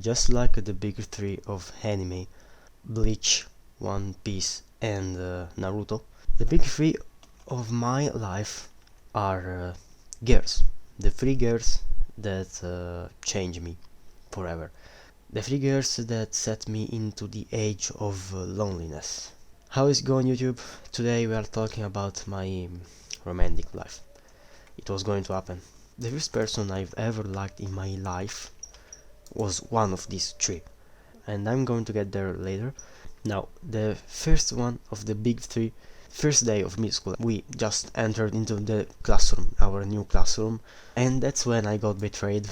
Just like the big three of anime, Bleach, One Piece, and Naruto, the big three of my life are girls. The three girls that change me forever. The three girls that set me into the age of loneliness. How is it going, YouTube? Today we are talking about my romantic life. It was going to happen. The first person I've ever liked in my life was one of these three, and I'm going to get there later. Now, the first one of the big three, first day of middle school, we just entered into the classroom, our new classroom, and that's when I got betrayed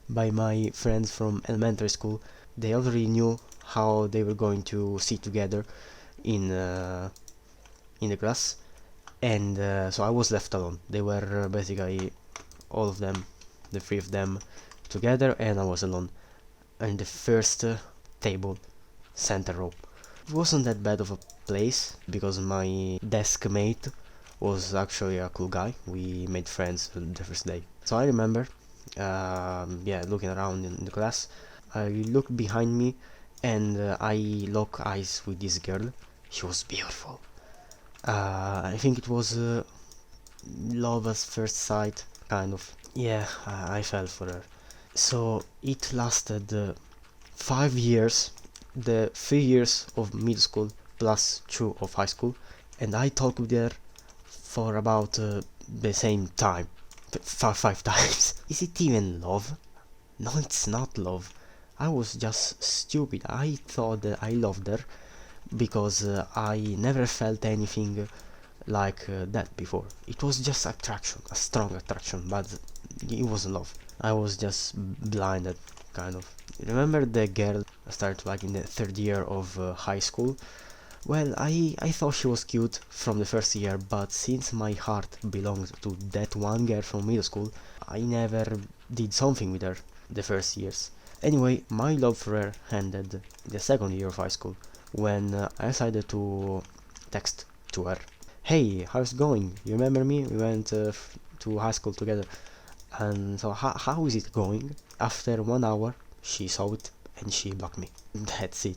by my friends from elementary school. They already knew how they were going to sit together in the class, and so I was left alone. They were basically all of them, the three of them, together, and I was alone in the first table, center row. It wasn't that bad of a place because my desk mate was actually a cool guy. We made friends the first day. So I remember, looking around in the class, I looked behind me and I locked eyes with this girl. She was beautiful. I think it was love at first sight, kind of. Yeah, I fell for her. So it lasted 5 years, the 3 years of middle school plus 2 of high school, and I talked with her for about the same time, five times. Is it even love? No, it's not love. I was just stupid. I thought that I loved her because I never felt anything like that before. It was just attraction, a strong attraction, but it wasn't love. I was just blinded, kind of. Remember the girl I started like in the third year of high school? Well, I thought she was cute from the first year, but since my heart belonged to that one girl from middle school, I never did something with her the first years. Anyway, my love for her ended the second year of high school, when I decided to text to her. Hey, how's it going? You remember me? We went to high school together. And so how is it going? After 1 hour, she saw it and she blocked me. That's it.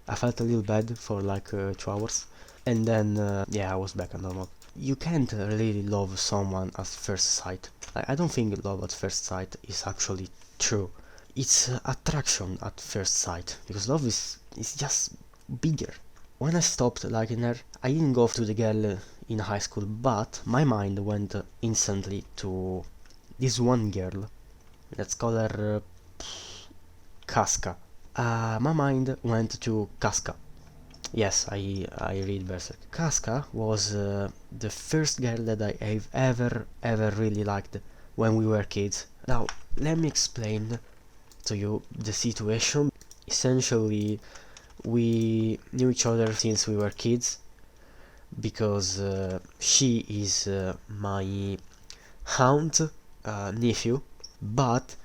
I felt a little bad for like 2 hours, and then I was back at normal. You can't really love someone at first sight. I don't think love at first sight is actually true. It's attraction at first sight, because love is just bigger. When I stopped liking her, I didn't go to the girl in high school, but my mind went instantly to this one girl. Let's call her Casca. My mind went to Casca. Yes, I read Berserk. Casca was the first girl that I've ever really liked when we were kids. Now, let me explain to you the situation. Essentially, we knew each other since we were kids because she is my aunt nephew, but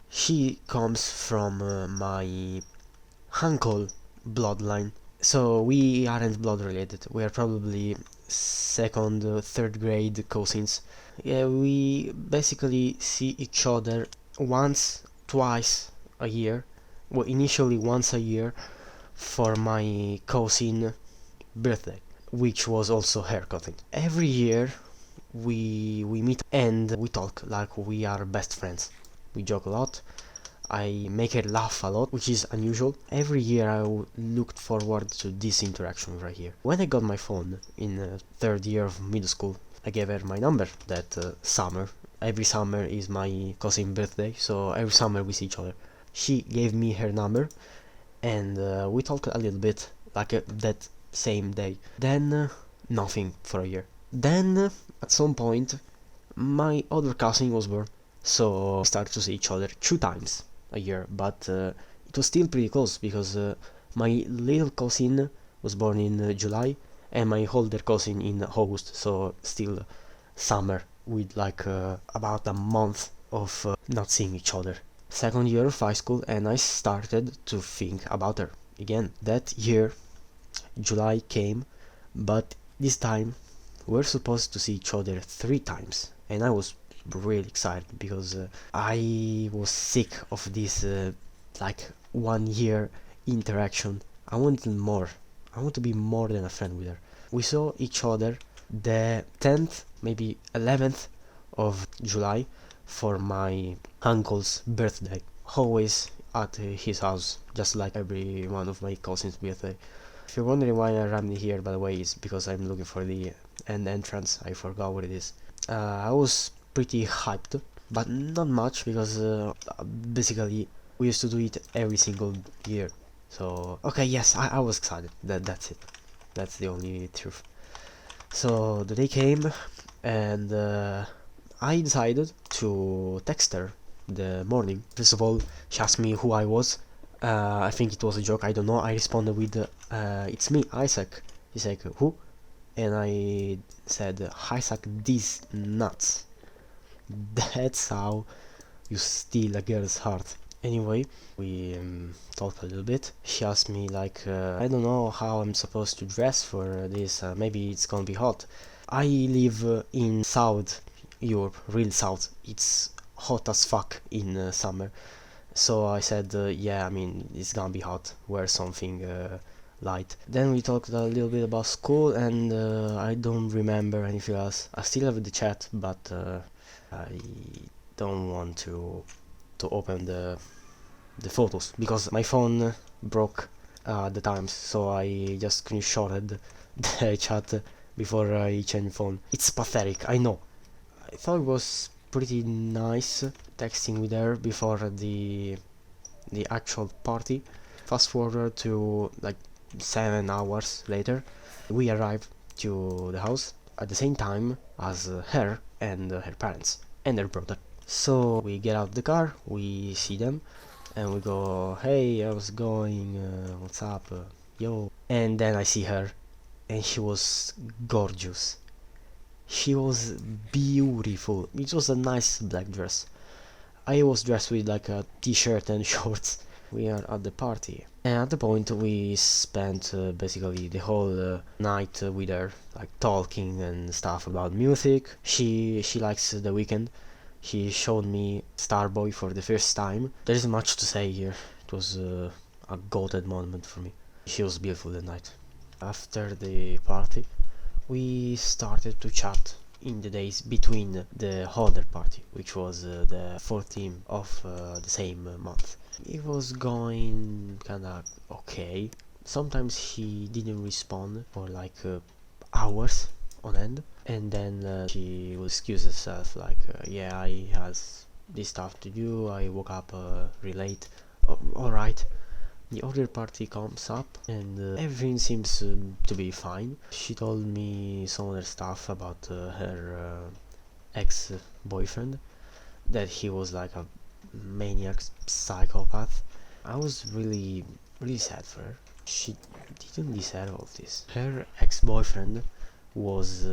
she comes from my uncle bloodline. So we aren't blood related. We are probably second, third grade cousins. Yeah, we basically see each other once, twice a year. Well, initially once a year for my cousin birthday, which was also haircutting. Every year we meet and we talk like we are best friends. We joke a lot. I make her laugh a lot, which is unusual. Every year I looked forward to this interaction right here. When I got my phone in third year of middle school, I gave her my number that summer. Every summer is my cousin's birthday, so every summer we see each other. She gave me her number, and we talked a little bit, like that same day. Then nothing for a year. Then at some point, my other cousin was born, so we started to see each other 2 times a year, but it was still pretty close because my little cousin was born in July and my older cousin in August, so still summer with like about a month of not seeing each other. Second year of high school, and I started to think about her again. That year, July came, but this time we're supposed to see each other 3 times, and I was really excited because I was sick of this like 1 year interaction. I wanted more. I want to be more than a friend with her. We saw each other the 10th, maybe 11th of July for my uncle's birthday. Always at his house, just like every one of my cousins' birthday. If you're wondering why I rammed here, by the way, it's because I'm looking for the end entrance. I forgot what it is. I was pretty hyped, but not much because basically we used to do it every single year. So okay, yes, I was excited. That's it. That's the only truth. So the day came, and I decided to text her the morning. First of all, she asked me who I was. I think it was a joke. I don't know. I responded with, "It's me, Isaac." She's like, "Who?" And I said, "Isaac, these nuts." That's how you steal a girl's heart. Anyway, we talked a little bit. She asked me like, I don't know how I'm supposed to dress for this. Maybe it's gonna be hot. I live in South Europe, real South. It's hot as fuck in summer. So I said, yeah, I mean, it's gonna be hot. Wear something light. Then we talked a little bit about school, and I don't remember anything else. I still have the chat, but I don't want to open the photos because my phone broke at the times, so I just screenshotted the chat before I changed phone. It's pathetic, I know. I thought it was pretty nice texting with her before the actual party. Fast forward to like 7 hours later, we arrived to the house at the same time as her and her parents and her brother. So we get out of the car, we see them, and we go, "Hey, how's it going? What's up? Yo." And then I see her, and she was gorgeous. She was beautiful. It was a nice black dress. I was dressed with like a t-shirt and shorts. We are at the party, and at the point we spent basically the whole night with her, like talking and stuff about music. She likes The Weeknd. He showed me Starboy for the first time. There isn't much to say here. It was a golden moment for me. She was beautiful that night. After the party, we started to chat in the days between the other party, which was the 14th of the same month. It was going kinda okay. Sometimes he didn't respond for like hours on end, and then she would excuse herself like, yeah, I has this stuff to do, I woke up really late. Alright. The other party comes up, and everything seems to be fine. She told me some other stuff about her ex-boyfriend, that he was like a maniac psychopath. I was really sad for her. She didn't deserve all of this. Her ex-boyfriend was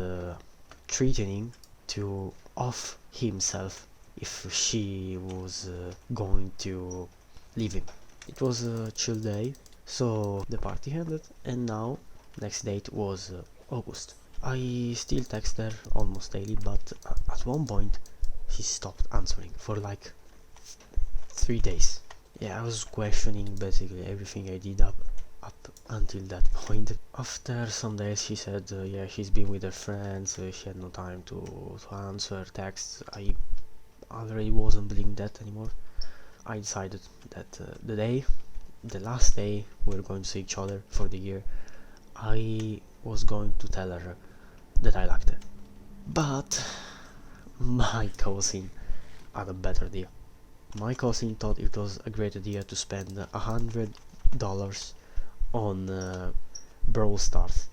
threatening to off himself if she was going to leave him. It was a chill day, so the party ended, and now next date was August. I still text her almost daily, but at one point she stopped answering for like 3 days. Yeah, I was questioning basically everything I did up until that point. After some days she said yeah, she's been with her friends, she had no time to answer texts. I already wasn't believing that anymore. I decided that the last day we were going to see each other for the year, I was going to tell her that I liked her. But my cousin had a better idea. My cousin thought it was a great idea to spend $100 on Brawl Stars.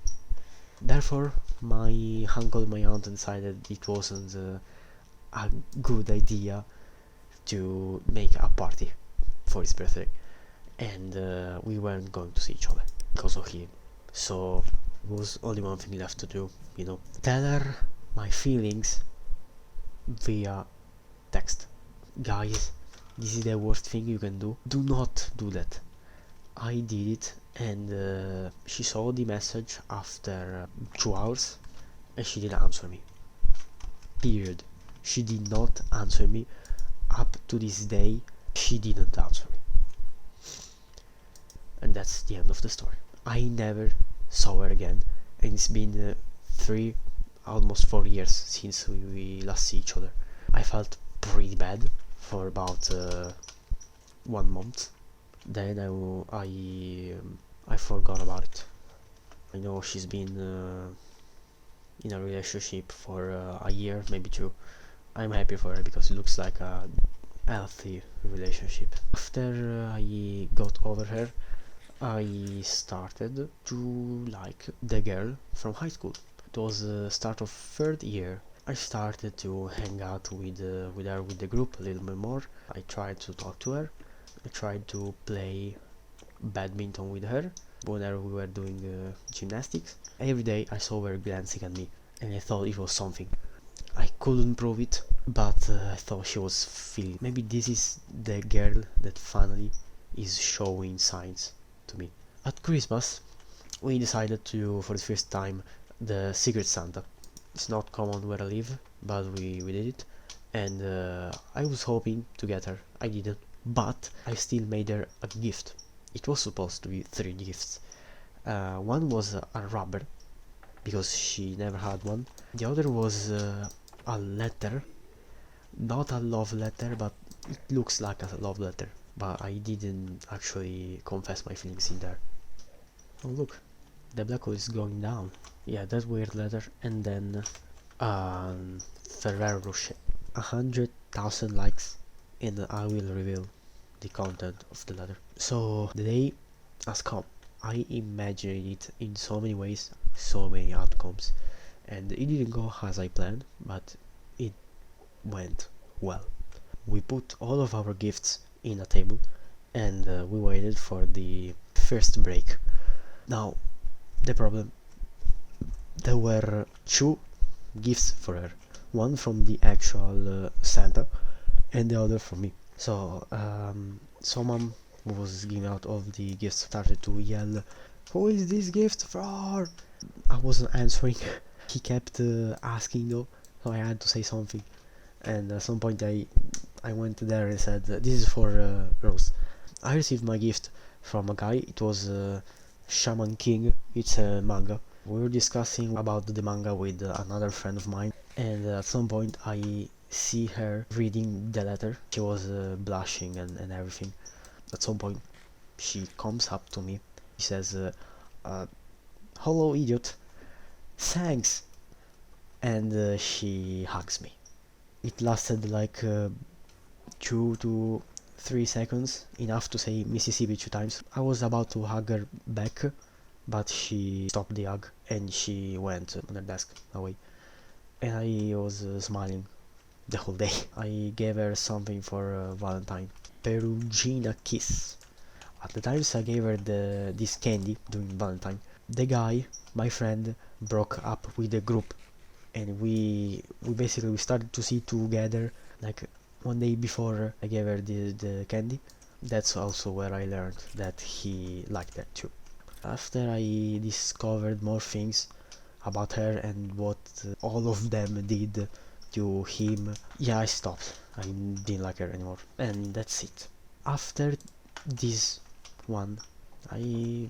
Therefore, my uncle and my aunt decided it wasn't a good idea to make a party for his birthday, and we weren't going to see each other because of him. So it was only one thing left to do, tell her my feelings via text. Guys, this is the worst thing you can do. Do not do that. I did it, and she saw the message after 2 hours, and she didn't answer me. Period. She did not answer me. Up to this day, she didn't answer me. that's the end of the story. I never saw her again, and it's been almost 4 years since we last see each other. I felt pretty bad for about 1 month. Then I forgot about it. I know she's been in a relationship for a year, maybe 2. I'm happy for her because it looks like a healthy relationship. After I got over her, I started to like the girl from high school. It was the start of 3rd year. I started to hang out with her, with the group a little bit more. I tried to talk to her. I tried to play badminton with her whenever we were doing gymnastics. Every day I saw her glancing at me, and I thought it was something. I couldn't prove it, but I thought she was feeling. Maybe this is the girl that finally is showing signs to me. At Christmas, we decided to do for the first time the Secret Santa. It's not common where I live, but we did it, and I was hoping to get her. I didn't, but I still made her a gift. It was supposed to be 3 gifts. One was a rubber, because she never had one. The other was a letter, not a love letter, but it looks like a love letter, but I didn't actually confess my feelings in there. Oh look, the black hole is going down. Yeah, that weird letter, and then Ferrero Rocher. 100,000 likes, and I will reveal the content of the letter. So the day has come. I imagined it in so many ways, so many outcomes, and it didn't go as I planned, but it went well. We put all of our gifts in a table, and we waited for the first break. Now, the problem, there were 2 gifts for her, one from the actual Santa and the other from me. So someone who was giving out all the gifts started to yell, "Who is this gift for?" I wasn't answering. He kept asking though, so I had to say something, and at some point I went there and said, "This is for Rose." I received my gift from a guy. It was Shaman King. It's a manga. We were discussing about the manga with another friend of mine, and at some point I see her reading the letter. She was blushing and everything. At some point she comes up to me. She says, "Hello, idiot. Thanks." And she hugs me. It lasted like 2 to 3 seconds, enough to say Mississippi 2 times. I was about to hug her back, but she stopped the hug and she went on her desk away. And I was smiling the whole day. I gave her something for Valentine. Perugina Kiss. At the times I gave her this candy during Valentine. The guy, my friend, broke up with the group, and we basically started to see together like one day before I gave her the candy. That's also where I learned that he liked that too. After I discovered more things about her and what all of them did to him, yeah, I stopped. I didn't like her anymore, and that's it. After this one, I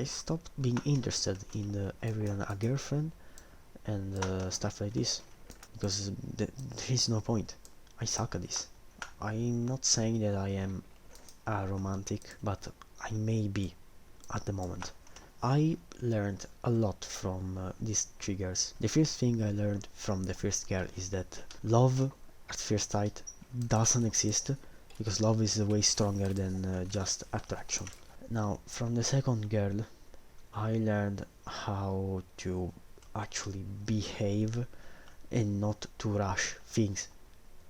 stopped being interested in having a girlfriend and stuff like this, because there is no point. I suck at this. I'm not saying that I am a romantic, but I may be at the moment. I learned a lot from these triggers. The first thing I learned from the first girl is that love at first sight doesn't exist, because love is way stronger than just attraction. Now, from the second girl, I learned how to actually behave and not to rush things,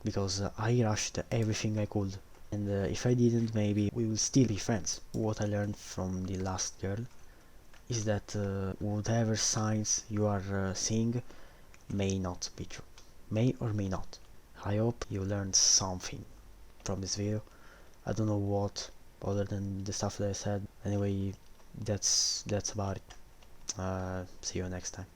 because I rushed everything I could, and if I didn't, maybe we will still be friends. What I learned from the last girl is that whatever signs you are seeing may not be true, may or may not. I hope you learned something from this video. I don't know what, other than the stuff that I said. Anyway, that's about it. See you next time.